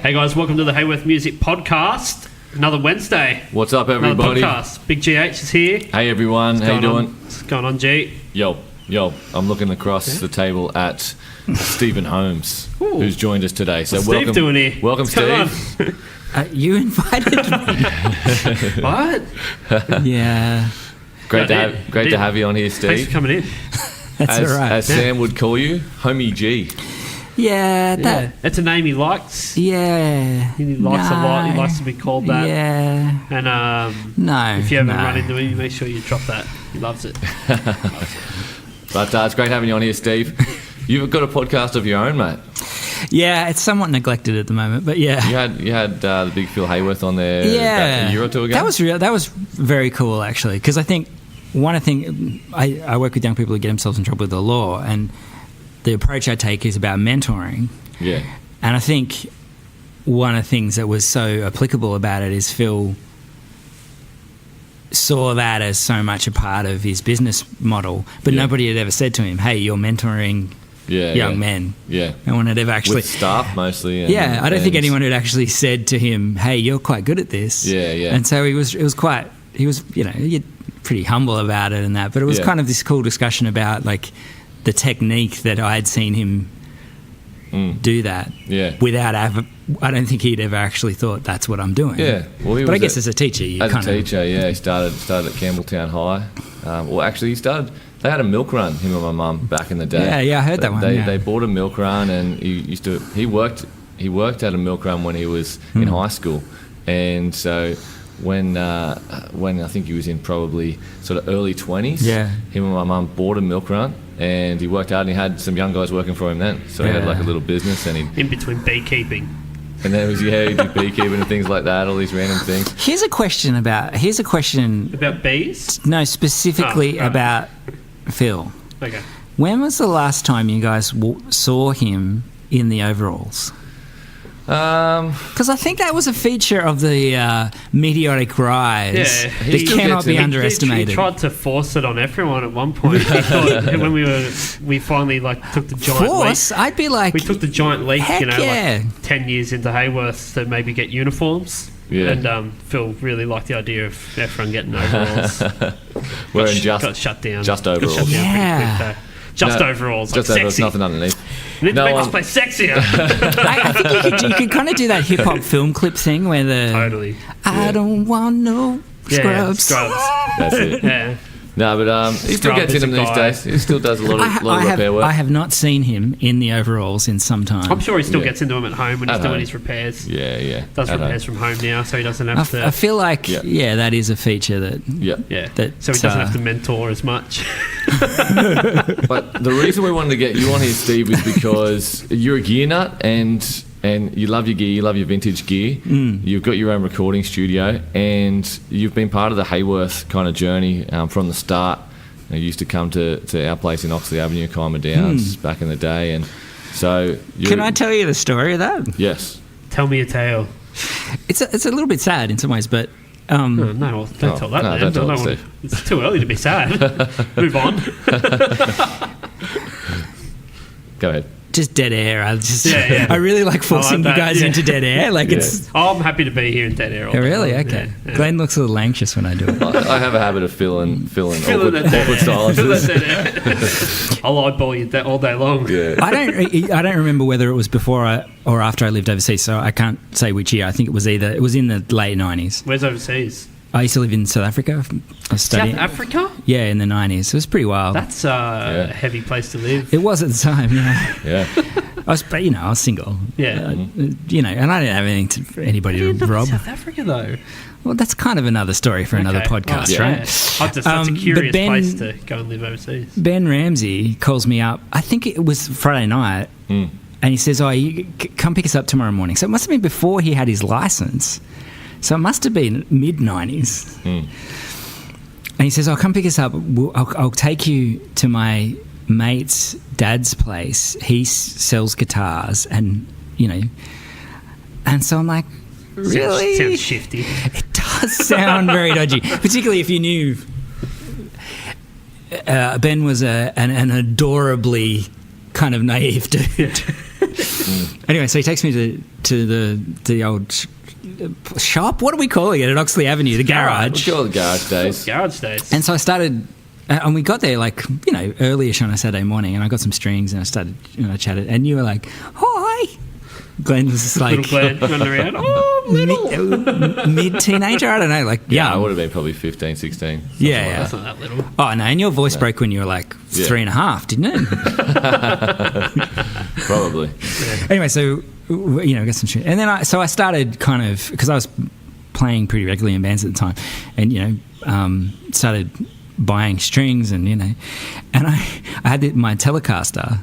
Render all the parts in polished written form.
Hey guys, welcome to the Haworth Music Podcast. Another Wednesday. What's up, everybody? Another podcast. Big GH is here. Hey everyone, how you doing? What's going on, G? Yo, I'm looking across the table at Stephen Holmes, who's joined us today. So What's welcome, Steve doing here? Welcome, What's Steve. You invited me. What? Yeah. Great to have you on here, Steve. Thanks for coming in. That's all right. As Sam would call you, Homie G. Yeah, It's a name he likes. Yeah. He likes a lot. He likes to be called that. Yeah. And No. if you ever run into him, you make sure you drop that. He loves it. But it's great having you on here, Steve. You've got a podcast of your own, mate. Yeah, it's somewhat neglected at the moment, but yeah. You had the big Phil Haworth on there about a year or two ago. That was very cool, actually, because I think I work with young people who get themselves in trouble with the law, and the approach I take is about mentoring. Yeah. And I think one of the things that was so applicable about it is Phil saw that as so much a part of his business model, but nobody had ever said to him, hey, you're mentoring young men. Yeah. No one had ever actually... With staff, mostly. I don't think anyone had actually said to him, hey, you're quite good at this. Yeah. And so he was pretty humble about it and that, but it was kind of this cool discussion about, like, the technique that I'd seen him do that without I don't think he'd ever actually thought that's what I'm doing. Yeah. Well, but I guess as a teacher, he started at Campbelltown High. They had a milk run, him and my mum, back in the day. Yeah, I heard that one. They bought a milk run, and he worked at a milk run when he was in high school, and so when I think he was in probably sort of early 20s, him and my mum bought a milk run, and he worked out, and he had some young guys working for him then, so he had like a little business, and in between beekeeping. And then he did beekeeping and things like that, all these random things. Here's a question about bees? No, specifically about Phil. Okay. When was the last time you guys saw him in the overalls? Because I think that was a feture of the meteoric rise that cannot be underestimated. He tried to force it on everyone at one point. He thought when we finally took the giant leap. I'd be like, we took the giant leap, like 10 years into Haworth to maybe get uniforms. Yeah. And Phil really liked the idea of everyone getting overalls. Got shut down. Just overalls. Overalls. Just overalls, nothing underneath. You need to make this place sexier. I think you could kind of do that hip-hop film clip thing where Totally. I don't want no scrubs. That's it. Yeah. No, but he still gets in them these days. He still does a lot of repair work. I have not seen him in the overalls in some time. I'm sure he still gets into them at home when he's doing his repairs. Yeah. Does repairs from home now, so he doesn't have to... I feel like, that is a feature that... So he doesn't have to mentor as much. But the reason we wanted to get you on here, Steve, is because you're a gear nut, and you love your gear, you love your vintage gear. You've got your own recording studio, and you've been part of the Haworth kind of journey from the start. You used to come to our place in Oxley Avenue, Kyma Downs, back in the day. And so... Can I tell you the story of that? Yes. Tell me a tale. It's a little bit sad in some ways, but... don't tell that. No, don't tell it, Steve. It's too early to be sad. Move on. Go ahead. Just dead air. I really like forcing you guys into dead air. I'm happy to be here in dead air. Oh, really? Okay. Yeah. Glenn looks a little anxious when I do it. I have a habit of filling awkward silences. I'll eyeball you all day long. Yeah. I don't remember whether it was before or after I lived overseas, so I can't say which year. I think it was in the late 90s. Where's overseas? I used to live in South Africa. South Africa? Yeah, in the 90s. It was pretty wild. That's a heavy place to live. It was at the time, Yeah. I was single. Yeah. And I didn't have anything for anybody to rob. South Africa, though. Well, that's kind of another story for another podcast, right? That's a curious place to go and live overseas. Ben Ramsey calls me up. I think it was Friday night. And he says, you come pick us up tomorrow morning. So it must have been before he had his license. So it must have been mid-90s. And he says, come pick us up. I'll take you to my mate's dad's place. He sells guitars and, And so I'm like, really? Sounds shifty. It does sound very dodgy, particularly if you knew Ben was an adorably kind of naive dude. Anyway, so he takes me to the old shop. What are we calling it at Oxley Avenue? The garage. We call it the garage days. Garage days. And so I started, and we got there like, early-ish on a Saturday morning, and I got some strings, and I started, chatted, and you were like, hi. Glenn was just like... Little Glenn running around. Oh, little. Mid-teenager? I don't know, like, I would have been probably 15, 16. Yeah. That's not that little. Oh, no, and your voice broke when you were like 3.5, didn't it? Probably. Yeah. Anyway, so, we got some strings. And then I started kind of, because I was playing pretty regularly in bands at the time, and, started buying strings and, and I had my Telecaster,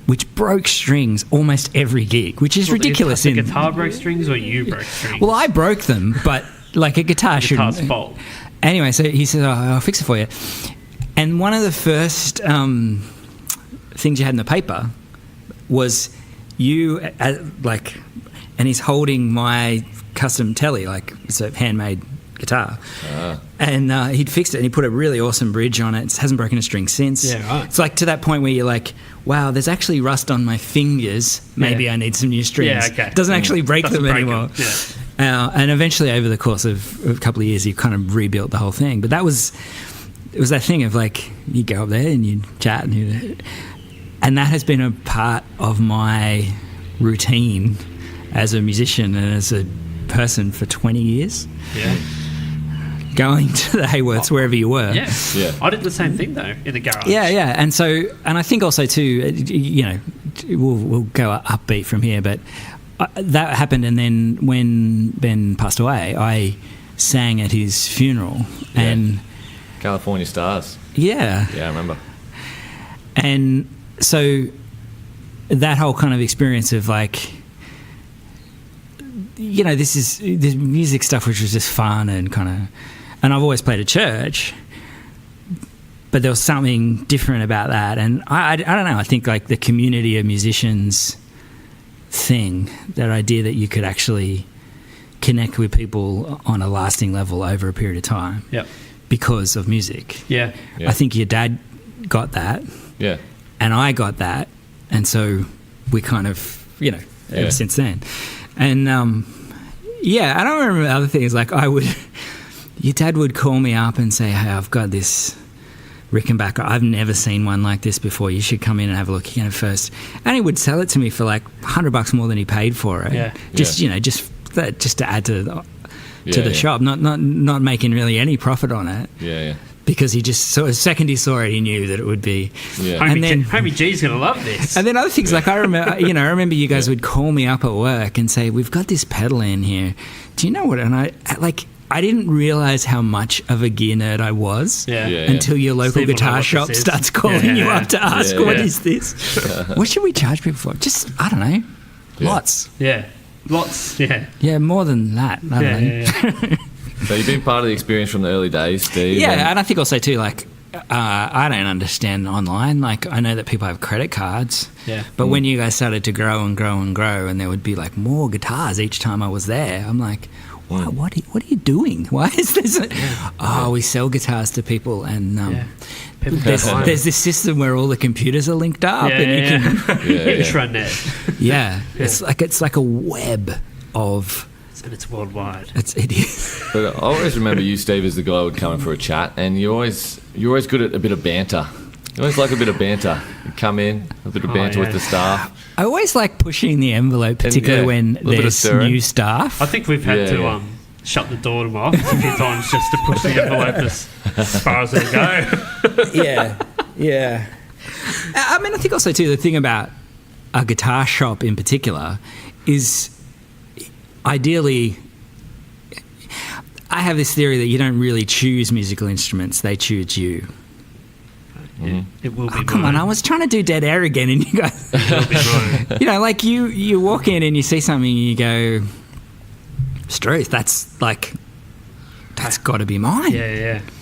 which broke strings almost every gig, which is ridiculous. The guitar broke strings or you broke strings? Well, I broke them, but like a guitar shouldn't. Guitar's fault. Anyway, so he said, I'll fix it for you. And one of the first things you had in the paper was you, and he's holding my custom telly, like it's a handmade guitar. And he'd fixed it and he put a really awesome bridge on it. It hasn't broken a string since. Yeah, right. It's like to that point where you're like, wow, there's actually rust on my fingers. Maybe I need some new strings. Yeah, okay. Doesn't actually break them anymore. Yeah. And eventually over the course of a couple of years, you kind of rebuilt the whole thing. But it was that thing of like, you go up there and you chat and that has been a part of my routine as a musician and as a person for 20 years. Yeah. Going to the Haworths wherever you were. Yeah. I did the same thing though in the garage. Yeah. And I think also too, we'll go upbeat from here, but that happened. And then when Ben passed away, I sang at his funeral. And California Stars. Yeah, I remember. And so that whole kind of experience of like, this music stuff which was just fun and kind of, and I've always played at church, but there was something different about that. And I don't know, I think like the community of musicians thing, that idea that you could actually connect with people on a lasting level over a period of time because of music. Yeah. I think your dad got that. Yeah. And I got that. And so we kind of, ever since then. And, I don't remember other things. Like your dad would call me up and say, hey, I've got this Rickenbacker. I've never seen one like this before. You should come in and have a look first. And he would sell it to me for like $100 more than he paid for it. Yeah. Just to add to the shop, not making really any profit on it. Yeah. Because he just saw, the second he saw it, he knew that it would be. Yeah. And then Homie G's gonna love this. And then other things like I remember you guys would call me up at work and say, we've got this pedal in here. Do you know what? And I didn't realize how much of a gear nerd I was until your local Stephen guitar Holmes shop starts calling you up to ask, what is this? What should we charge people for? Just, I don't know, lots. Yeah, lots. Yeah. Yeah, more than that. I don't know. So you've been part of the experience from the early days, Steve. Yeah, and I think also too, like, I don't understand online. Like, I know that people have credit cards. Yeah. But when you guys started to grow and grow and grow, and there would be like more guitars each time I was there, I'm like, what are you doing? Why is this? We sell guitars to people, and there's this system where all the computers are linked up, and you can intranet. Yeah, it's like a web of. And it's worldwide. It is. But I always remember you, Steve, as the guy who would come in for a chat, and you're always good at a bit of banter. You always like a bit of banter. You come in, a bit of banter with the staff. I always like pushing the envelope, particularly when there's new staff. I think we've had to shut the door to them off a few times just to push the envelope as far as it'll go. Yeah. I mean, I think also too, the thing about a guitar shop in particular is, ideally, I have this theory that you don't really choose musical instruments, they choose you. It will be come on, I was trying to do Dead Air again, and you guys... It will be like you walk in and you see something and you go, Struth, that's got to be mine.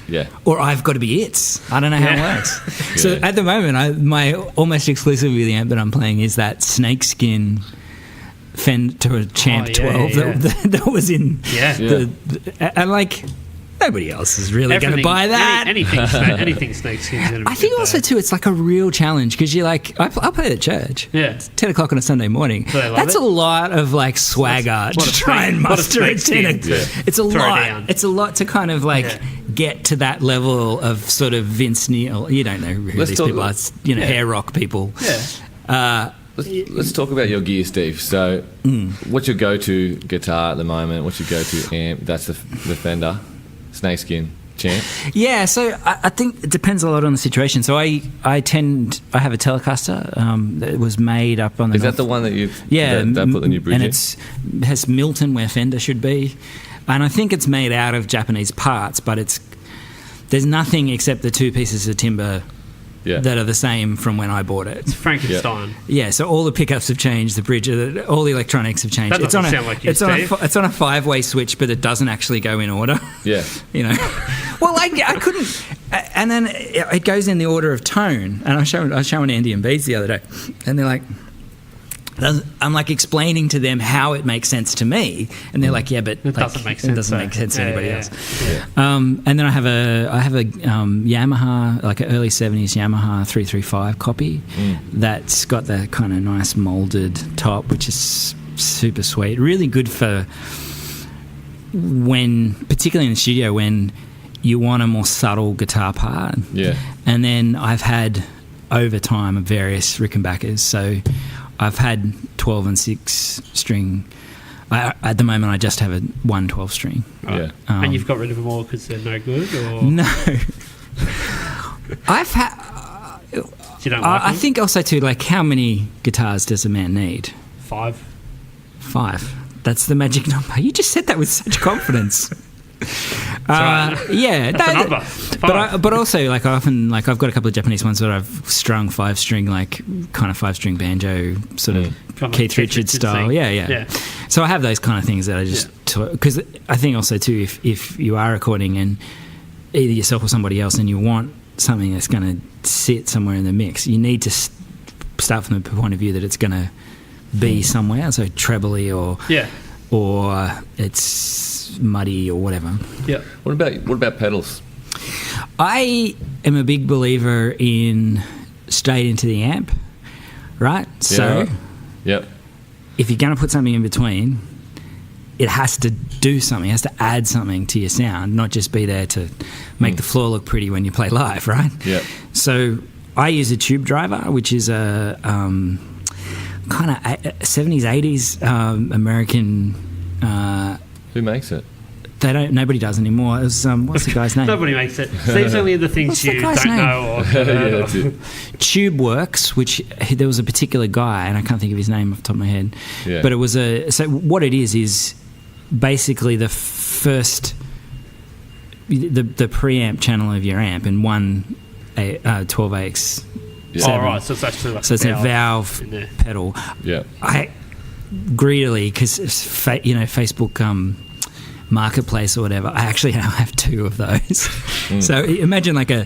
Yeah. Or I've got to be its. I don't know how it works. So at the moment, my almost exclusively the amp that I'm playing is that snakeskin Fender Champ 12 that was in and nobody else is really going to buy that. Anything Snake Skin's going to be. I think also too, it's like a real challenge because you're like, I play at church. Yeah, it's 10 o'clock on a Sunday morning. That's a lot of like swagger to try and muster at 10. It's a lot. It's a lot to kind of like get to that level of sort of Vince Neil. You don't know who these people are. You know, hair rock people. Yeah. Let's talk about your gear, Steve. So, what's your go-to guitar at the moment? What's your go-to amp? That's the Fender Snakeskin Champ. Yeah, so I think it depends a lot on the situation. So I have a Telecaster that was made up on the. Is that the one that you? Yeah, that put the new bridge and in? It has Milton where Fender should be, and I think it's made out of Japanese parts, but there's nothing except the two pieces of timber. That are the same from when I bought it. It's Frankenstein. Yeah, so all the pickups have changed, the bridge, all the electronics have changed. That doesn't sound like you, Steve. It's on a 5-way switch, but it doesn't actually go in order. Yeah. You know? Well, I couldn't... And then it goes in the order of tone. And I was showing Andy and Beads the other day, and they're like... I'm like explaining to them how it makes sense to me, and they're like, "Yeah, but it doesn't make sense. It doesn't make sense to anybody else." Yeah. And then I have a Yamaha, like an early '70s Yamaha 335 copy that's got that kind of nice molded top, which is super sweet. Really good for particularly in the studio, when you want a more subtle guitar part. Yeah. And then I've had over time various Rickenbackers, so. I've had 12 and 6 string. At the moment, I just have a 1 12 string. Right. And you've got rid of them all because they're no good? Or? No. I've had... you don't like I think also, too, like, how many guitars does a man need? 5. 5. That's the magic number. You just said that with such confidence. Yeah, that's a number. But also, like, I often, like, I've got a couple of Japanese ones that I've strung 5-string, like, kind of 5-string banjo, sort of Keith Richards style. Yeah. So I have those kind of things that I just because I think also too, if you are recording and either yourself or somebody else, and you want something that's going to sit somewhere in the mix, you need to start from the point of view that it's going to be somewhere, so trebly or it's muddy or whatever. Yeah. What about pedals? I am a big believer in straight into the amp, right? So, if you're going to put something in between, it has to do something. It has to add something to your sound, not just be there to make the floor look pretty when you play live, right? Yeah. So I use a tube driver, which is a kind of 70s, 80s American. Who makes it? Nobody does anymore. It was, what's the guy's name? Nobody makes it. Steve's only the things you don't know. That's it. Tube Works, which there was a particular guy, and I can't think of his name off the top of my head. Yeah. But it was so what it is basically the first the preamp channel of your amp in one 12AX. Yeah. Oh, right. So it's actually like a valve pedal. Yeah. I greedily, because Facebook Marketplace or whatever, I actually now have 2 of those. So imagine like a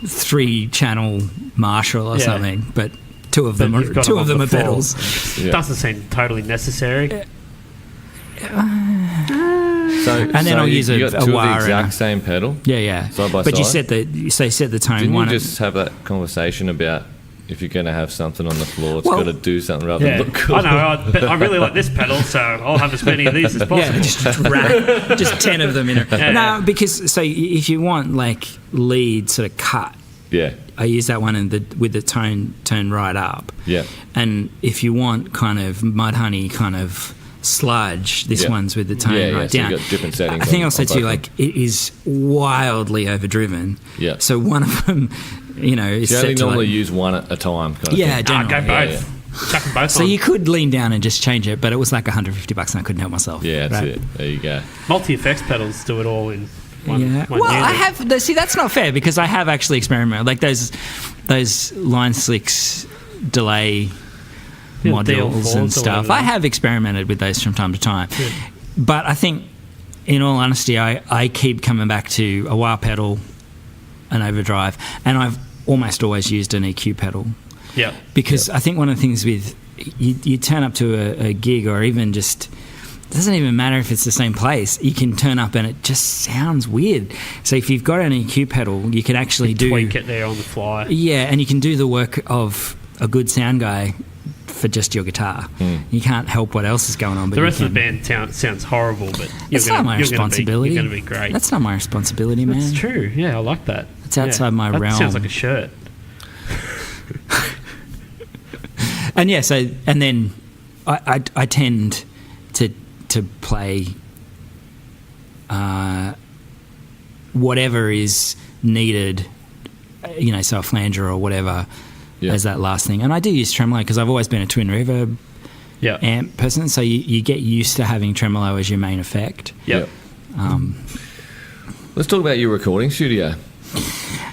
3-channel Marshall or something, but 2 of them are pedals. Yeah. Doesn't seem totally necessary. And then I'll use a got 2 wire. Of the exact same pedal. Yeah. Side by but side. you set the tone. Didn't you just have that conversation about if you're going to have something on the floor, it's got to do something rather than look cool? I know. I really like this pedal, so I'll have as many of these as possible. Yeah, just 10 of them in it. No, because so if you want like lead sort of cut, I use that one with the tone right up. Yeah. And if you want kind of Mudhoney kind of sludge, this one's with the tone right down. So you've got different settings. I think also too, like, it is wildly overdriven. Yeah. So one of them, is you set only to normally use one at a time. Kind of thing. Go both. Chuck them both so you could lean down and just change it, but it was like $150 and I couldn't help myself. Yeah, that's it. There you go. Multi-effects pedals do it all in one well, I have. See, that's not fair because I have actually experimented. Like those Line Slicks delay modules and stuff. I have experimented with those from time to time. Yeah. But I think, in all honesty, I keep coming back to a wah pedal, an overdrive, and I've almost always used an EQ pedal. Yeah. Because I think one of the things with you turn up to a gig or even just doesn't even matter if it's the same place. You can turn up and it just sounds weird. So if you've got an EQ pedal, you can actually tweak it there on the fly. Yeah, and you can do the work of a good sound guy for just your guitar. You can't help what else is going on. But the rest of the band sounds horrible, but it's not my responsibility. You're going to be great. That's not my responsibility, man. That's true. Yeah, I like that. It's outside my realm. That sounds like a shirt. And yeah, so and then I tend to play whatever is needed, so a flanger or whatever as that last thing. And I do use tremolo because I've always been a twin reverb amp person, so you get used to having tremolo as your main effect. Let's talk about your recording studio.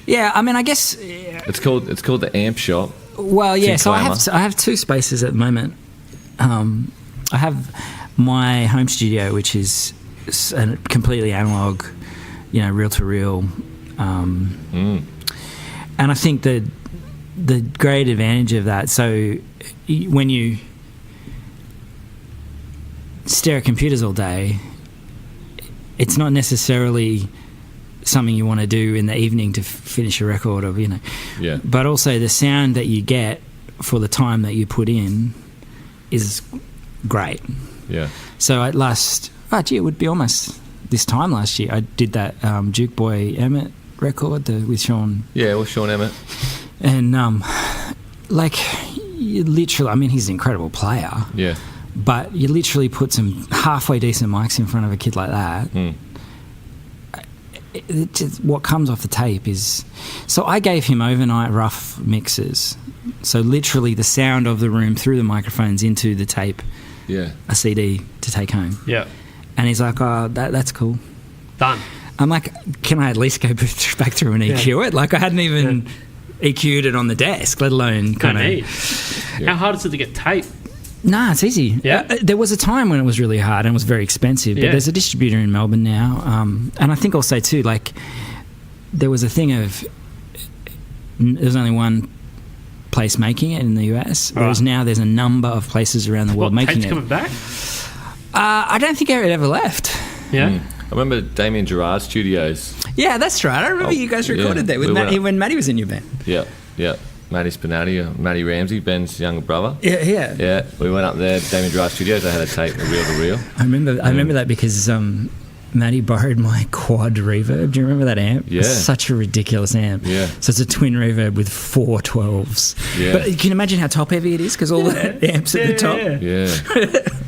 Yeah, I mean, I guess it's called the Amp Shop. Well, yeah. So I have two spaces at the moment. I have my home studio, which is a completely analog, reel to reel, and I think the great advantage of that. So when you stare at computers all day, it's not necessarily something you want to do in the evening to finish a record or but also the sound that you get for the time that you put in is great. So it would be almost this time last year I did that Duke Boy Emmett record with Sean with Sean Emmett, and you literally, I mean, he's an incredible player, but you literally put some halfway decent mics in front of a kid like that. What comes off the tape is... So I gave him overnight rough mixes. So literally the sound of the room through the microphones into the tape, a CD to take home. And he's like, oh, that's cool. Done. I'm like, can I at least go back through and EQ it? Like I hadn't even EQ'd it on the desk, let alone kind of... How hard is it to get tape? Nah, it's easy. There was a time when it was really hard and it was very expensive, but there's a distributor in Melbourne now. And I think also too, there was a thing of there's only one place making it in the US, whereas now there's a number of places around the world making it. Coming back? I don't think it ever left. I remember Damien Gerard's studios. Yeah, that's right. I remember you guys recorded there with when Matty was in your band. Matty Spinati, Matty Ramsey, Ben's younger brother. Yeah. We went up there, Damien Gerard Studios. They had a tape, a reel to reel. I remember that because Matty borrowed my quad reverb. Do you remember that amp? Yeah. It's such a ridiculous amp. Yeah. So it's a twin reverb with 4 12s. Yeah. But you can imagine how top heavy it is because all the amps at the top. Yeah.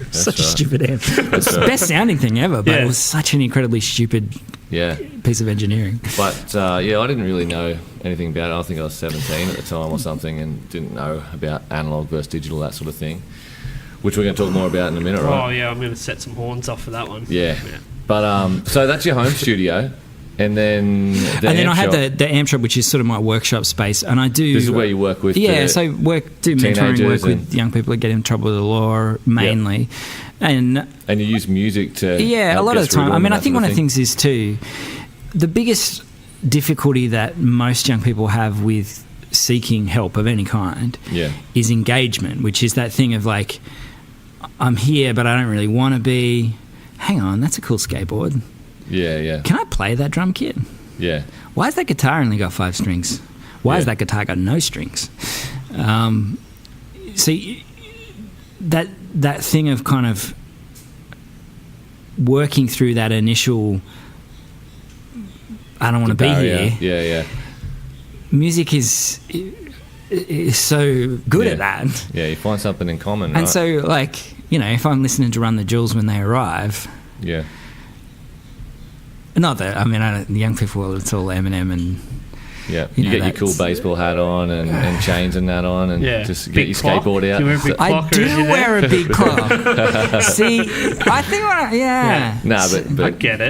Such a stupid amp. It's the best sounding thing ever, but it was such an incredibly stupid piece of engineering. But I didn't really know anything about it. I think I was 17 at the time or something and didn't know about analog versus digital, that sort of thing, which we're going to talk more about in a minute, right? Oh, yeah, I'm going to set some horns off for that one. Yeah. But so that's your home studio. And then I had the amp shop, which is sort of my workshop space, and I do. This is where you work with. Do mentoring work with young people that get in trouble with the law mainly, and you use music to a lot of the time. I mean, I think one of the things is too the biggest difficulty that most young people have with seeking help of any kind is engagement, which is that thing of like, I'm here, but I don't really want to be. Hang on, that's a cool skateboard. Yeah. Can I play that drum kit? Yeah. Why has that guitar only got 5 strings? Why has that guitar got no strings? See, that thing of kind of working through that initial, I don't want to be here. Yeah. Music is so good at that. Yeah, you find something in common, and so, if I'm listening to Run the Jewels when they arrive... Yeah. Not that, I mean, the young people, it's all Eminem and... Yeah, you get your cool baseball hat on and chains and that on and just get your skateboard out. Do you wear a big clock? I do wear a big clock. See, I think but I get it.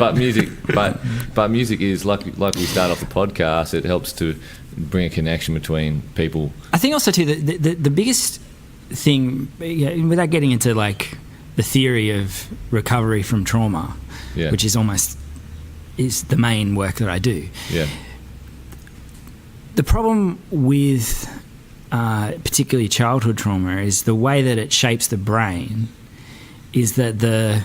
But music is, like we start off the podcast, it helps to bring a connection between people. I think also, too, the biggest thing, without getting into, the theory of recovery from trauma, which is is the main work that I do. Yeah. The problem with particularly childhood trauma is the way that it shapes the brain is that the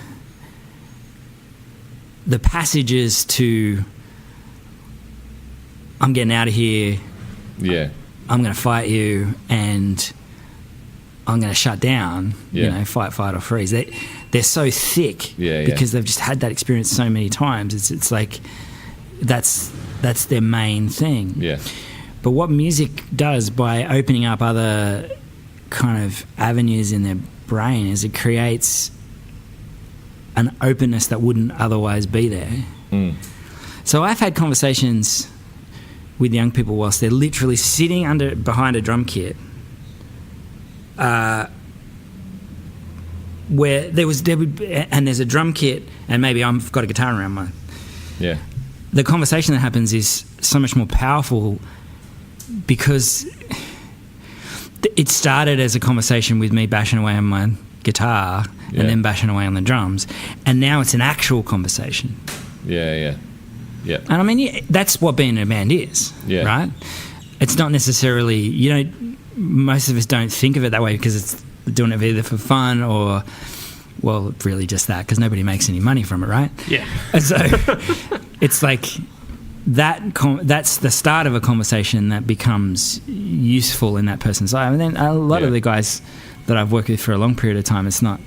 the passages to I'm getting out of here, I'm going to fight you, and I'm going to shut down, fight, flight, or freeze. They're so thick because they've just had that experience so many times. It's like that's their main thing. Yeah. But what music does by opening up other kind of avenues in their brain is it creates an openness that wouldn't otherwise be there. So I've had conversations with young people whilst they're literally sitting behind a drum kit, where there's a drum kit, and maybe I've got a guitar around mine. Yeah. The conversation that happens is so much more powerful because it started as a conversation with me bashing away on my guitar and then bashing away on the drums, and now it's an actual conversation. Yeah. And I mean, that's what being in a band is, right? It's not necessarily, most of us don't think of it that way because it's doing it either for fun or, well, really just that, because nobody makes any money from it, right? Yeah. And so it's like that's the start of a conversation that becomes useful in that person's life. And then a lot of the guys that I've worked with for a long period of time, it's not,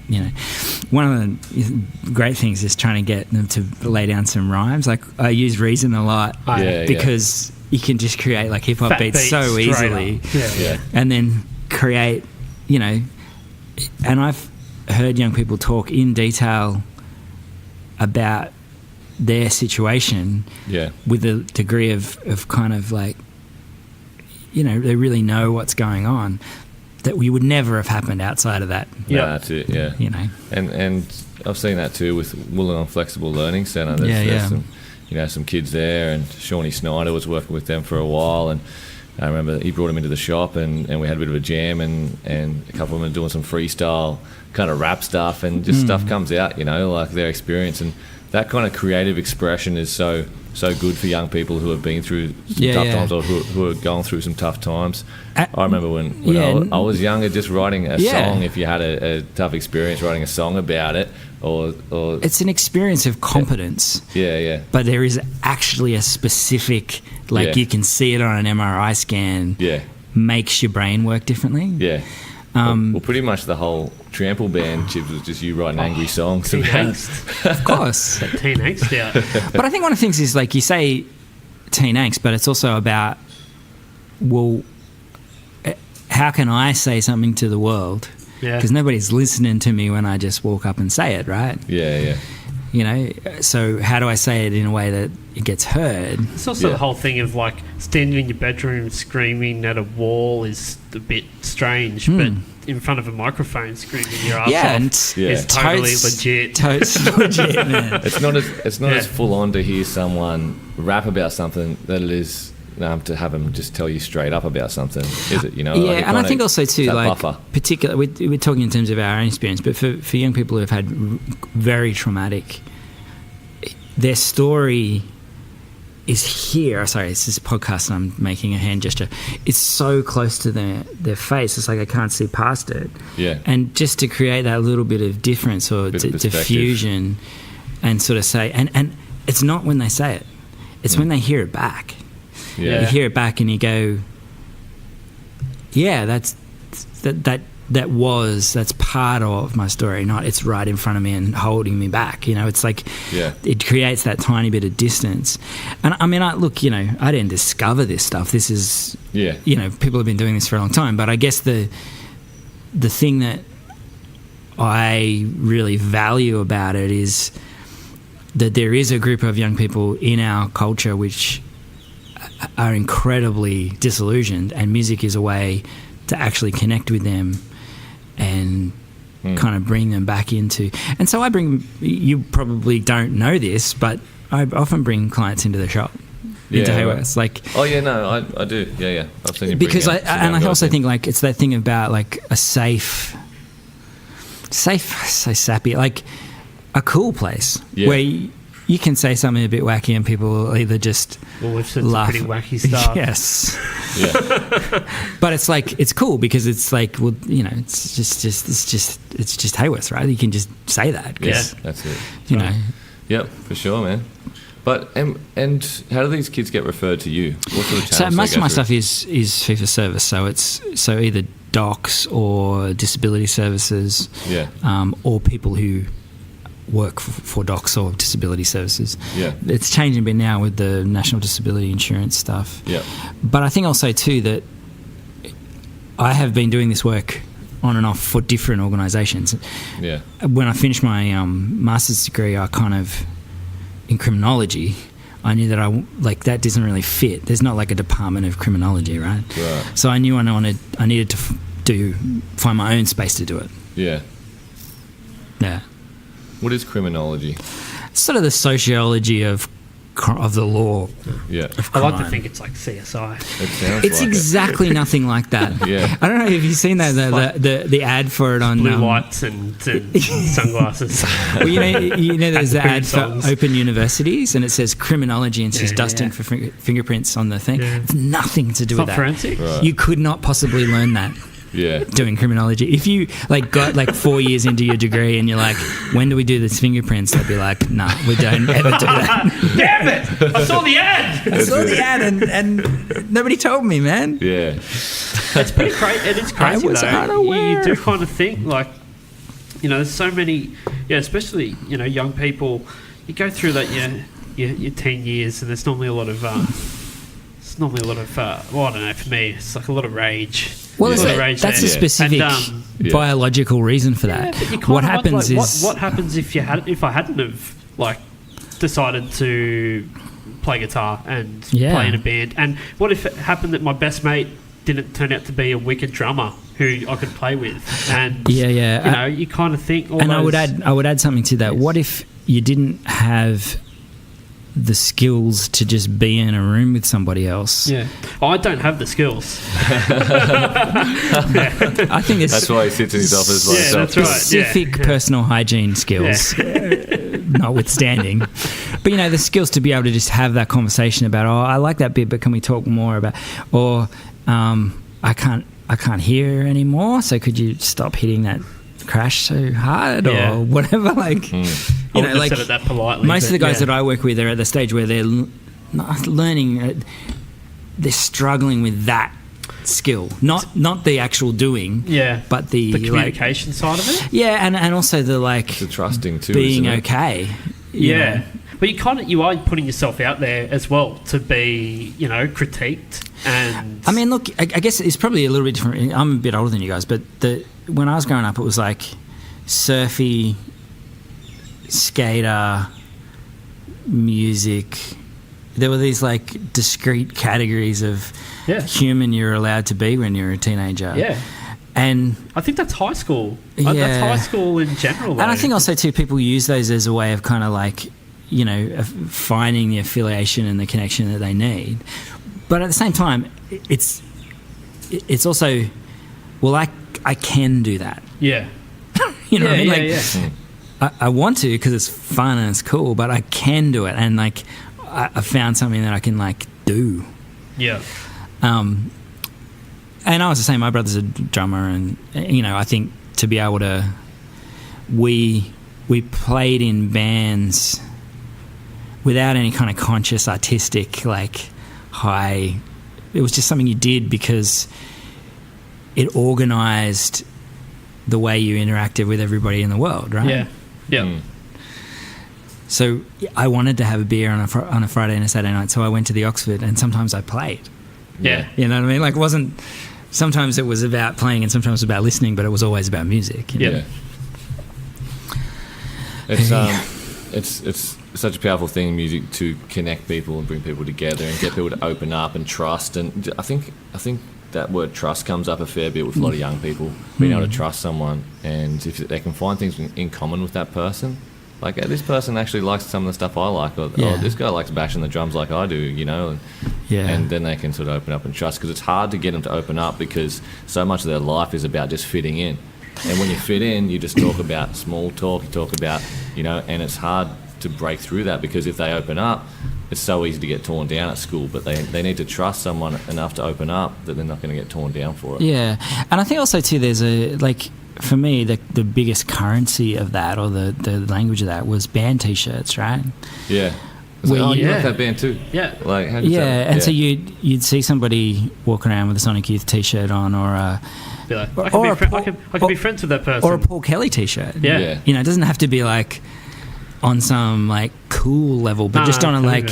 one of the great things is trying to get them to lay down some rhymes. Like I use Reason a lot because you can just create like hip hop beats so easily, and then create, and I've heard young people talk in detail about their situation with a degree of kind of like, they really know what's going on, that we would never have happened outside of that. Yeah, that's it. Yeah, and I've seen that too with Wollongong Flexible Learning Centre. There's some, some kids there, and Shawnee Snyder was working with them for a while, and I remember he brought them into the shop, and we had a bit of a jam, and a couple of them doing some freestyle kind of rap stuff, and just stuff comes out, like their experience, and that kind of creative expression is so good for young people who have been through some tough times, or who are going through some tough times. I remember when I was younger, just writing a song, if you had a tough experience, writing a song about it, or it's an experience of competence. But there is actually a specific, you can see it on an MRI scan, makes your brain work differently. Well, pretty much the whole Trample band, Chips, was just you writing angry songs. Teen angst. Of course. That teen angst, But I think one of the things is, like you say, teen angst, but it's also about, well, how can I say something to the world? Because nobody's listening to me when I just walk up and say it, right? Yeah. So how do I say it in a way that it gets heard? It's also the whole thing of like standing in your bedroom screaming at a wall is a bit strange, but in front of a microphone screaming your ass off is totally legit. Totally legit, man. It's not as full on to hear someone rap about something that it is to have them just tell you straight up about something, is it? And I think also too, like particularly we're talking in terms of our own experience, but for young people who have had very traumatic, their story is here. Sorry, it's this podcast and I'm making a hand gesture. It's so close to their face. It's like I can't see past it. Yeah. And just to create that little bit of difference or diffusion, and sort of say, and it's not when they say it, it's when they hear it back. Yeah. You hear it back and you go, that's part of my story, not it's right in front of me and holding me back. It's like it creates that tiny bit of distance. And I mean, I didn't discover this stuff. This is, people have been doing this for a long time. But I guess the thing that I really value about it is that there is a group of young people in our culture which are incredibly disillusioned, and music is a way to actually connect with them and kind of bring them back into. And so you probably don't know this, but I often bring clients into the shop, into Haworth. I do. Yeah. I've seen you because I also think like it's that thing about like a safe, so sappy, like a cool place where you can say something a bit wacky and people will either just we've said laugh. Some pretty wacky stuff. Yes. But it's like, it's cool because it's like, well, it's just Haworth, right? You can just say that. Yeah, that's it. Yep, for sure, man. But and how do these kids get referred to you? What sort of So most of my stuff is fee for service. So it's either docs or disability services, or people who work for docs or disability services. Yeah, it's changing a bit now with the National Disability Insurance stuff. Yeah, but I think also too that I have been doing this work on and off for different organisations. Yeah. When I finished my master's degree, I kind of, in criminology, I knew that that doesn't really fit. There's not like a department of criminology, right? Right. So I knew I needed to find my own space to do it. Yeah. Yeah. What is criminology? It's sort of the sociology of the law. Yeah. I like to think it's like CSI. It's exactly nothing like that. Yeah. I don't know if you've seen that the ad for it on blue lights and sunglasses. Well, you know, there's the ad for open universities, and it says criminology, and says dusting for fingerprints on the thing. Yeah. It's nothing to do with that. Forensic. Right. You could not possibly learn that. Yeah. Doing criminology. If you got 4 years into your degree and you're like, when do we do this fingerprints? They'd be like, nah, we don't ever do that. Damn it! I saw the ad. And nobody told me, man. Yeah. It's pretty crazy. It is crazy. I was unaware. You do kind of think there's so many, especially young people. You go through that your teen years, and there's normally a lot of well, I don't know. For me, it's like a lot of rage. Well, that's a specific biological reason for that. What happens is what happens if I hadn't have decided to play guitar and play in a band, and what if it happened that my best mate didn't turn out to be a wicked drummer who I could play with, and you kind of think. I would add something to that. What if you didn't have the skills to just be in a room with somebody else? Yeah. I don't have the skills. I think that's why he sits in his office like that. That's specific personal hygiene skills notwithstanding. But the skills to be able to just have that conversation about, I like that bit, but can we talk more about, or I can't hear anymore, so could you stop hitting that crash so hard or whatever, said it that politely, most of the guys that I work with are at the stage where they're learning, they're struggling with that skill, not the actual doing, but the communication side of it, and also the trusting too, being okay, but you are putting yourself out there as well to be critiqued. And I mean, look, I guess it's probably a little bit different. I'm a bit older than you guys, but when I was growing up, it was like surfy, skater, music. There were these discrete categories of human you're allowed to be when you're a teenager. Yeah. And I think that's high school. That's high school in general, though. And I think also too, people use those as a way of kind of finding the affiliation and the connection that they need. But at the same time, it's also, well, I can do that. Yeah. What I mean? I want to because it's fun and it's cool, but I can do it, and I found something that I can do. Yeah. And I was the same. My brother's a drummer, and I think to be able to, we played in bands without any kind of conscious artistic high. It was just something you did because it organised the way you interacted with everybody in the world, right? Yeah. Yeah. Mm. So I wanted to have a beer on a Friday and a Saturday night, so I went to the Oxford, and sometimes I played. Yeah. You know what I mean? It wasn't. Sometimes it was about playing, and sometimes it was about listening, but it was always about music. Yeah. It's such a powerful thing in music to connect people and bring people together and get people to open up and trust. And I think that word trust comes up a fair bit with a lot of young people, being able to trust someone, and if they can find things in common with that person, this person actually likes some of the stuff I like, or this guy likes bashing the drums like I do, and then they can sort of open up and trust, because it's hard to get them to open up because so much of their life is about just fitting in, and when you fit in, you just talk about small talk, you talk about, and it's hard to break through that, because if they open up, it's so easy to get torn down at school, but they need to trust someone enough to open up that they're not going to get torn down for it. Yeah, and I think also too, there's for me, the biggest currency of that, or the language of that, was band T-shirts, right? Yeah. You like that band too? Yeah. Like, how do you tell? And so you'd see somebody walking around with a Sonic Youth T-shirt on, or a... Be like, I can be friends with that person. Or a Paul Kelly T-shirt. Yeah. You know, it doesn't have to be like on some like cool level, but just on a like,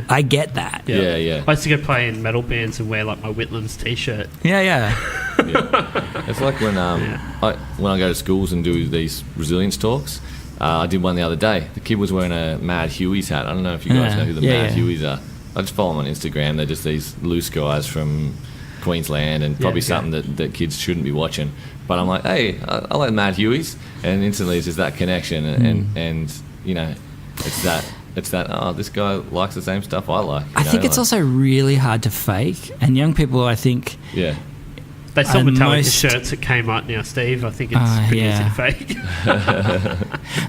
I get that. Yeah. I used to go play in metal bands and wear like my Whitlam's T-shirt. Yeah. It's like when when I go to schools and do these resilience talks. I did one the other day. The kid was wearing a Mad Huey's hat. I don't know if you guys know who the Mad Hueys are. I just follow them on Instagram. They're just these loose guys from Queensland, and probably something that kids shouldn't be watching. But I'm like, hey, I like Mad Hueys, and instantly it's just that connection, and you know, it's that this guy likes the same stuff I like. I think it's also really hard to fake, and young people, I think, they sell Metallica shirts at Kmart now, Steve. I think it's pretty easy to fake.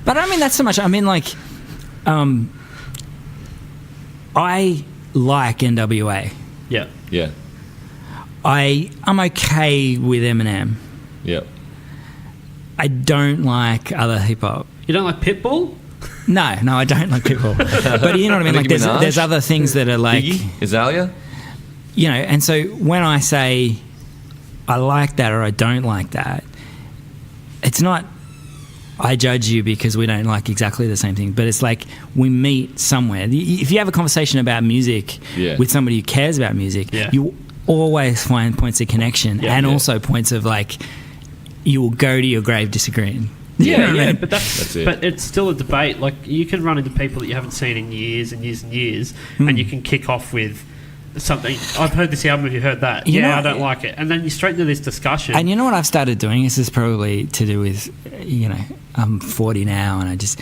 But I don't mean that so much. I mean, like, I like NWA. Yeah. I'm okay with Eminem. Yep. I don't like other hip hop. You don't like Pitbull? No, I don't like Pitbull. But you know what I mean? Like, there's other things that are like... Biggie? Azalea? You know, and so when I say I like that or I don't like that, it's not I judge you because we don't like exactly the same thing, but it's like we meet somewhere. If you have a conversation about music with somebody who cares about music, you always find points of connection and also points of like you will go to your grave disagreeing. But that's it. But it's still a debate. Like, you can run into people that you haven't seen in years and years and years, and you can kick off with something. I've heard this album. Have you heard that? I don't like it. And then you straight into this discussion. And you know what I've started doing? This is probably to do with, I'm 40 now, and I just...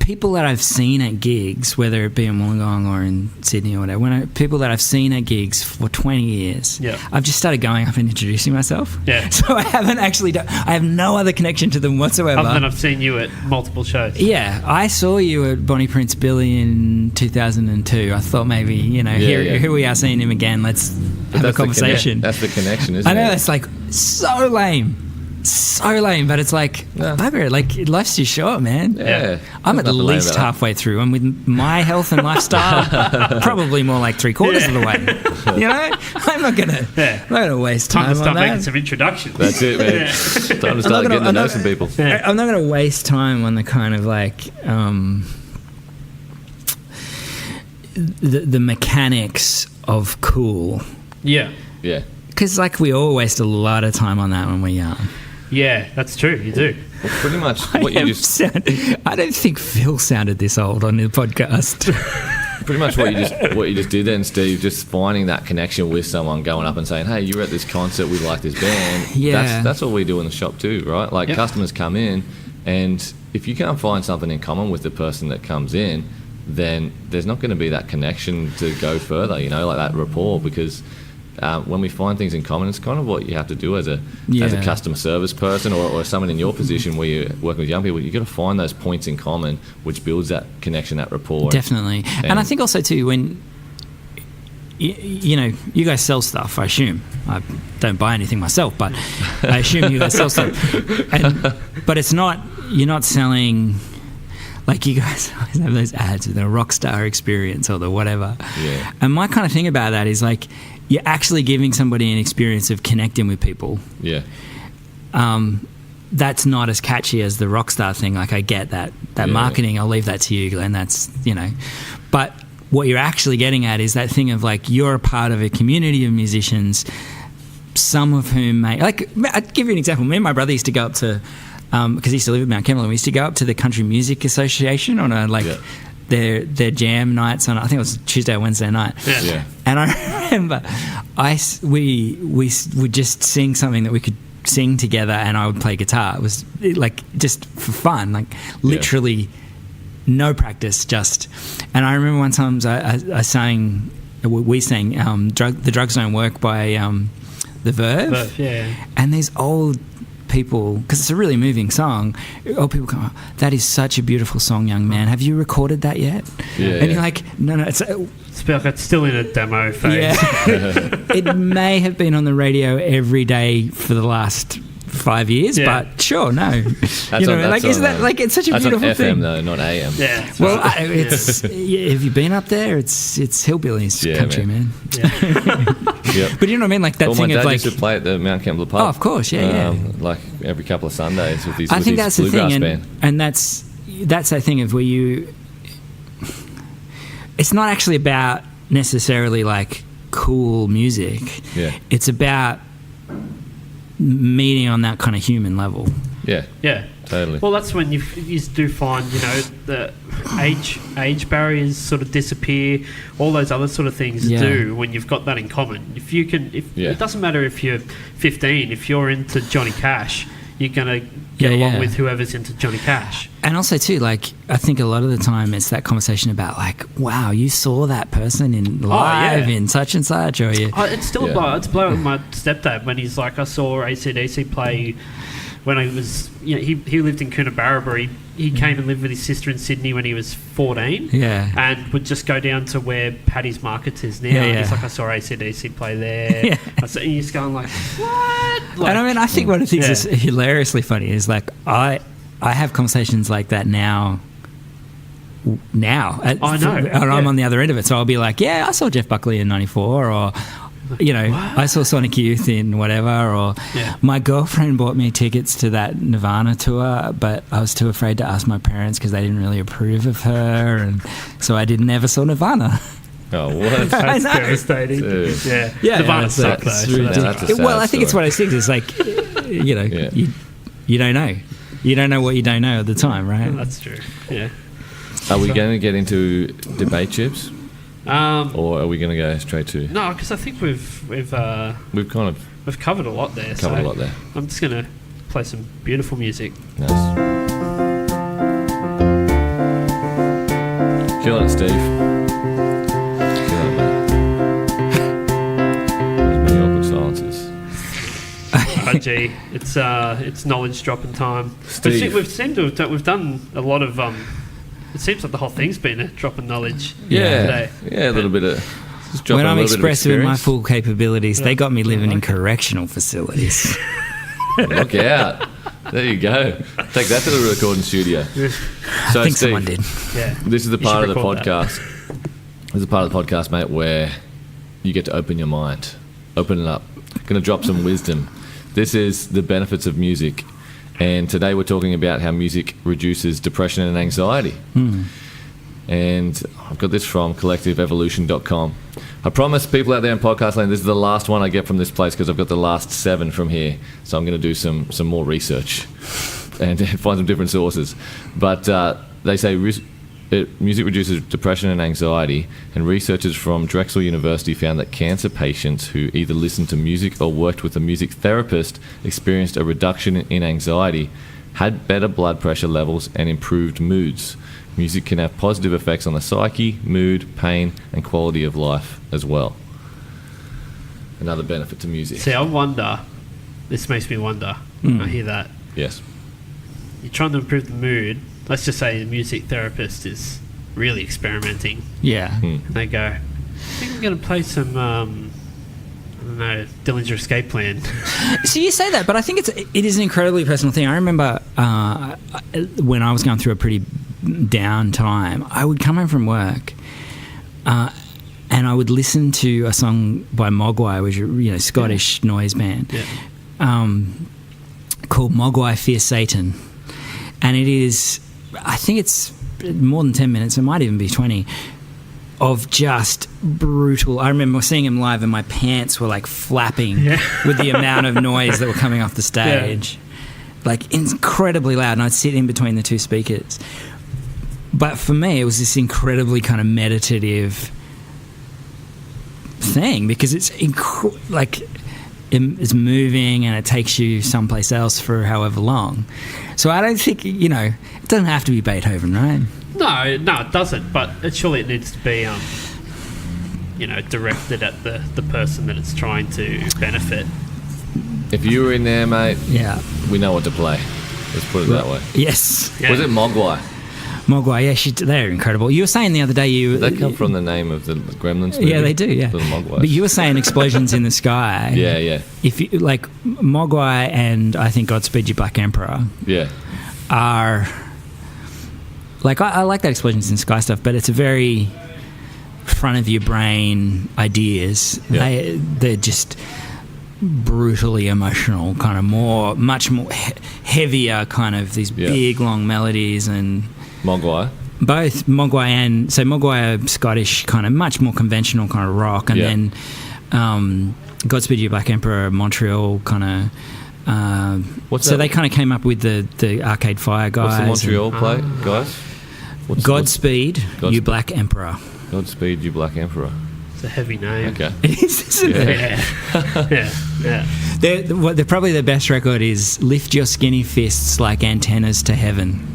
People that I've seen at gigs, whether it be in Wollongong or in Sydney or whatever, people that I've seen at gigs for 20 years, I've just started going up and introducing myself. So I haven't actually I have no other connection to them whatsoever. Other than I've seen you at multiple shows. Yeah, I saw you at Bonnie Prince Billy in 2002. I thought maybe, here we are seeing him again. Let's have a conversation. That's the connection, isn't it? I know, it's like so lame. But it's like, bugger, like, life's too short, man. I'm at least halfway through, and with my health and lifestyle, probably more like 3/4 of the way. I'm not gonna waste time to start on that. making some introductions. That's it, man. Time to start getting to know some people. I'm not gonna waste time on the kind of like the mechanics of cool. Yeah. Because like we all waste a lot of time on that when we're young. Yeah, that's true. You do. Well, pretty much what you just... I don't think Phil sounded this old on the podcast. Pretty much what you just did then, Steve, just finding that connection with someone, going up and saying, hey, you were at this concert, we like this band. That's what we do in the shop too, right? Like, customers come in, and if you can't find something in common with the person that comes in, then there's not going to be that connection to go further, like that rapport, because... when we find things in common, it's kind of what you have to do as a customer service person or someone in your position where you're working with young people. You've got to find those points in common, which builds that connection, that rapport. Definitely. And I think also too, when you guys sell stuff, I assume. I don't buy anything myself, but I assume you guys sell stuff. But it's not, you're not selling... Like, you guys always have those ads with the rockstar experience or the whatever. Yeah. And my kind of thing about that is, like, you're actually giving somebody an experience of connecting with people. Yeah. That's not as catchy as the rockstar thing. Like, I get that marketing. I'll leave that to you, Glenn. That's, But what you're actually getting at is that thing of, like, you're a part of a community of musicians, some of whom may... Like, I'll give you an example. Me and my brother used to go up to... because he used to live in Mount Campbell, and we used to go up to the Country Music Association on their jam nights on, I think it was Tuesday or Wednesday night. And I remember we would just sing something that we could sing together, and I would play guitar. It was like just for fun, like literally no practice, just. And I remember one time we sang The Drugs Don't Work by The Verve. And these old people, because it's a really moving song, old people go, that is such a beautiful song, young man, have you recorded that yet? And you're like, no, it's still in a demo phase. It may have been on the radio every day for the last 5 years, but sure, no. Isn't that like it's such a beautiful FM thing? Though, not AM. Yeah. Well, it's have you been up there? It's hillbillies country, man. Yep. But you know what I mean? Like that thing my of dad like used to play at the Mount Campbell pub. Oh, of course, yeah. Like every couple of Sundays with his I think that's the bluegrass thing, band. and that's that thing of where you. It's not actually about necessarily like cool music. Yeah. It's about meeting on that kind of human level. Yeah. Yeah. Totally. Well, that's when you do find, the age barriers sort of disappear. All those other sort of things do when you've got that in common. It doesn't matter if you're 15. If you're into Johnny Cash, you're gonna get along with whoever's into Johnny Cash. And also too, like I think a lot of the time it's that conversation about like, wow, you saw that person in live in such and such, or you. It's still a blow. It's a blow with my stepdad when he's like, I saw AC/DC play. When I was, he lived in Coonabarabra. He came and lived with his sister in Sydney when he was 14. Yeah. And would just go down to where Paddy's Market is now. And he's like, I saw AC/DC play there. Yeah. And you're just going like, what? Like, and I mean, I think one of the things is hilariously funny is like I have conversations like that now. I know. And I'm on the other end of it. So I'll be like, yeah, I saw Jeff Buckley in 94, or what? I saw Sonic Youth in whatever, or my girlfriend bought me tickets to that Nirvana tour, but I was too afraid to ask my parents because they didn't really approve of her, and so I never saw Nirvana. Oh, what? That's devastating. Dude. Yeah. Nirvana sucked though. Well, I think it's one of those things. It's like, you don't know. You don't know what you don't know at the time, right? That's true. Yeah. Are we going to get into debate chips? Or are we going to go straight to? No, because I think we've covered a lot there. I'm just going to play some beautiful music. Nice. Killing it, Steve. Killing it, mate. There's many awkward silences. Oh, gee, it's knowledge dropping time. Steve. We've done a lot of. It seems like the whole thing's been a drop of knowledge. Yeah, a little bit of. When I'm expressive in my full capabilities, they got me living in correctional facilities. Look out! There you go. Take that to the recording studio. So, I think Steve, someone did. Yeah. This is the part of the podcast. This is the part of the podcast, mate, where you get to open your mind, open it up. Going to drop some wisdom. This is the benefits of music. And today we're talking about how music reduces depression and anxiety. And I've got this from collectiveevolution.com. I promise people out there in podcast land, this is the last one I get from this place because I've got the last 7 from here. So I'm going to do some more research and find some different sources. But they say music reduces depression and anxiety, and researchers from Drexel University found that cancer patients who either listened to music or worked with a music therapist experienced a reduction in anxiety, had better blood pressure levels, and improved moods. Music can have positive effects on the psyche, mood, pain, and quality of life as well. Another benefit to music. See, I wonder, this makes me wonder, I hear that. Yes. You're trying to improve the mood. Let's just say the music therapist is really experimenting. Yeah. And they go, I think I'm going to play some, I don't know, Dillinger Escape Plan. So you say that, but I think it is an incredibly personal thing. I remember when I was going through a pretty down time, I would come home from work and I would listen to a song by Mogwai, which is a Scottish noise band, called Mogwai Fear Satan. And it is, I think it's more than 10 minutes, it might even be 20, of just brutal. I remember seeing him live and my pants were like flapping with the amount of noise that were coming off the stage. Like incredibly loud, and I'd sit in between the two speakers. But for me, it was this incredibly kind of meditative thing because it's it's moving and it takes you someplace else for however long. So I don't think, it doesn't have to be Beethoven, right? No, it doesn't. But surely it needs to be, directed at the person that it's trying to benefit. If you were in there, mate, yeah, we know what to play. Let's put it that way. Yes. Yeah. Was it Mogwai? Mogwai, yeah, they're incredible. You were saying the other day They come from the name of the Gremlins movie. Yeah, they do, yeah. The Mogwai. But you were saying Explosions in the Sky. Yeah. If you, like, Mogwai and I think Godspeed You Black Emperor are... Like, I like that Explosions in the Sky stuff, but it's a very front of your brain ideas. Yeah. They're just brutally emotional, kind of much more heavier, kind of these big, long melodies. And Mogwai? Both Mogwai and... So Mogwai are Scottish, kind of much more conventional kind of rock, and then Godspeed You Black Emperor, Montreal kind of... so they kind of came up with the Arcade Fire guys. What's the Montreal play, guys? Godspeed You Black Emperor. Godspeed You Black Emperor. It's a heavy name. Okay. It is, isn't it? Yeah. They're probably the best record is Lift Your Skinny Fists Like Antennas to Heaven.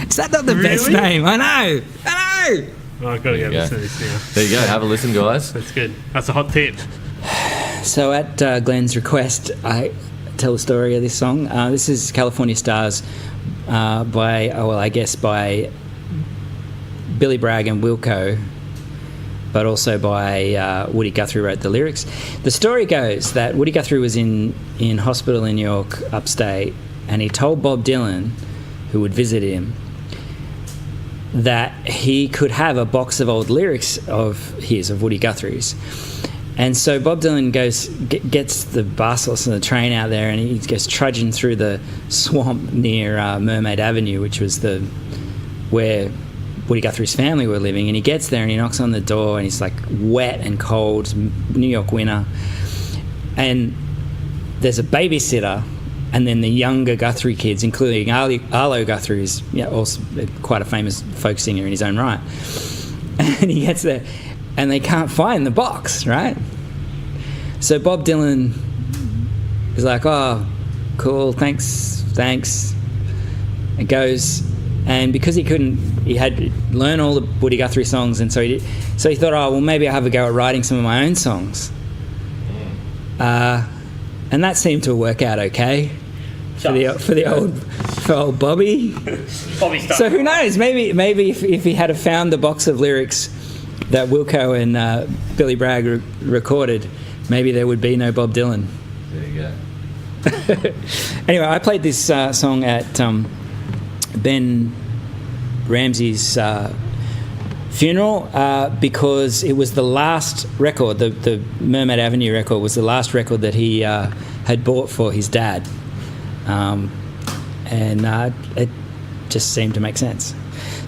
Is that not the best name? I know. Oh, I've got to go listen to this now. There you go. Have a listen, guys. That's good. That's a hot tip. So at Glenn's request, I tell the story of this song. This is California Stars by Billy Bragg and Wilco, but also by Woody Guthrie wrote the lyrics. The story goes that Woody Guthrie was in hospital in New York, upstate, and he told Bob Dylan, who would visit him, that he could have a box of old lyrics of Woody Guthrie's. And so Bob Dylan gets the bus or the train out there, and he goes trudging through the swamp near Mermaid Avenue, which was where Woody Guthrie's family were living. And he gets there and he knocks on the door, and he's like wet and cold, New York winter. And there's a babysitter, and then the younger Guthrie kids, including Arlo Guthrie, who's also quite a famous folk singer in his own right. And he gets there, and they can't find the box, right? So Bob Dylan is like, "Oh, cool, thanks," and goes. And because he had to learn all the Woody Guthrie songs, and so he thought, "Oh, well, maybe I'll have a go at writing some of my own songs." And that seemed to work out okay for old Bobby. Bobby stuff. So who knows? Maybe if he had found the box of lyrics that Wilco and Billy Bragg recorded, maybe there would be no Bob Dylan. There you go. Anyway, I played this song at Ben Ramsey's funeral because it was the last record. The Mermaid Avenue record was the last record that he had bought for his dad, and it just seemed to make sense.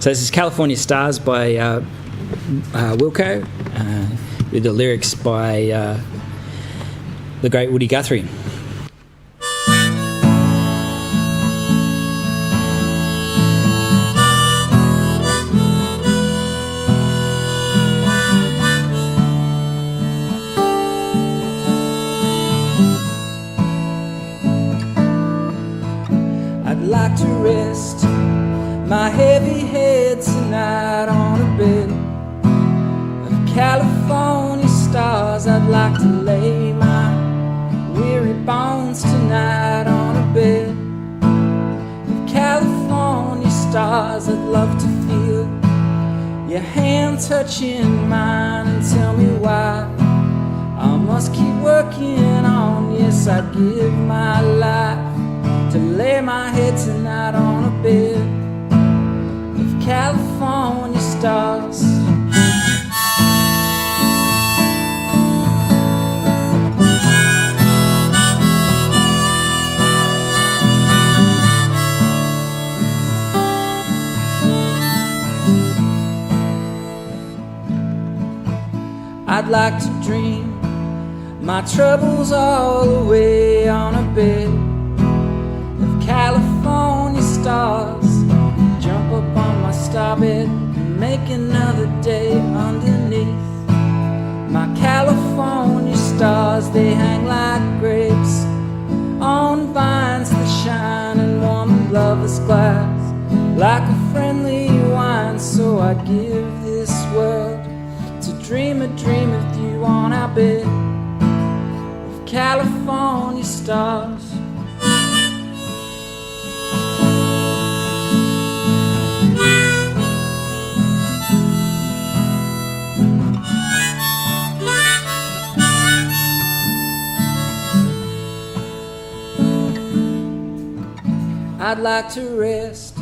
So this is California Stars by Wilco, with the lyrics by the great Woody Guthrie. I'd like to rest my heavy head tonight on a bed of California stars. I'd like to lay my weary bones tonight on a bed of California stars. I'd love to feel your hand touching mine and tell me why I must keep working on. Yes, I'd give my life to lay my head tonight on a bed of California stars. I'd like to dream my troubles all away on a bed of California stars. Jump up on my starbed and make another day underneath my California stars. They hang like grapes on vines that shine and warm in lover's glass like a friendly wine. So I'd give this world to dream a dream with you on our bed of California stars. I'd like to rest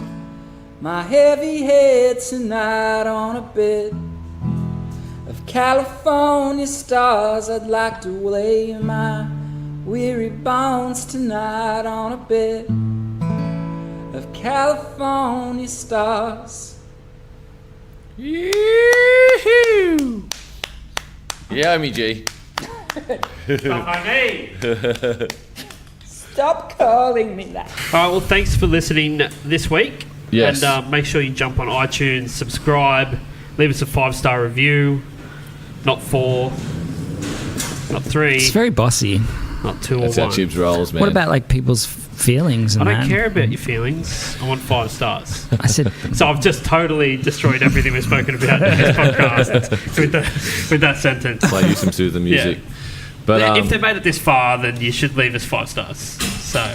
my heavy head tonight on a bed of California stars. I'd like to lay my weary bones tonight on a bed of California stars. Yoo-hoo! Yeah, me G. Not by me. Stop calling me that. All right, well, thanks for listening this week. Yes. And make sure you jump on iTunes, subscribe, leave us a 5-star review. Not 4, not 3, It's very bossy. not 2 That's or how 1. Chibs rolls, man. What about like people's feelings I and don't that? care about your feelings. I want 5 stars. I said, So I've just totally destroyed everything we've spoken about in this podcast with that sentence. Play you some soothing music. Yeah. But If they made it this far, then you should leave us 5 stars. So,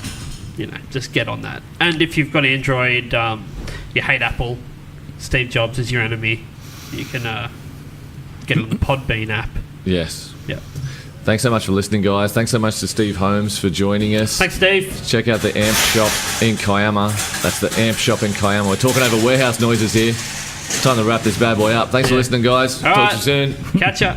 just get on that. And if you've got Android, you hate Apple, Steve Jobs is your enemy, you can get on the Podbean app. yes. Yeah. Thanks so much for listening, guys. Thanks so much to Steve Holmes for joining us. Thanks, Steve. Check out the Amp Shop in Kiama. That's the Amp Shop in Kiama. We're talking over warehouse noises here. It's time to wrap this bad boy up. Thanks for listening, guys. All Talk right. to you soon. Catch ya.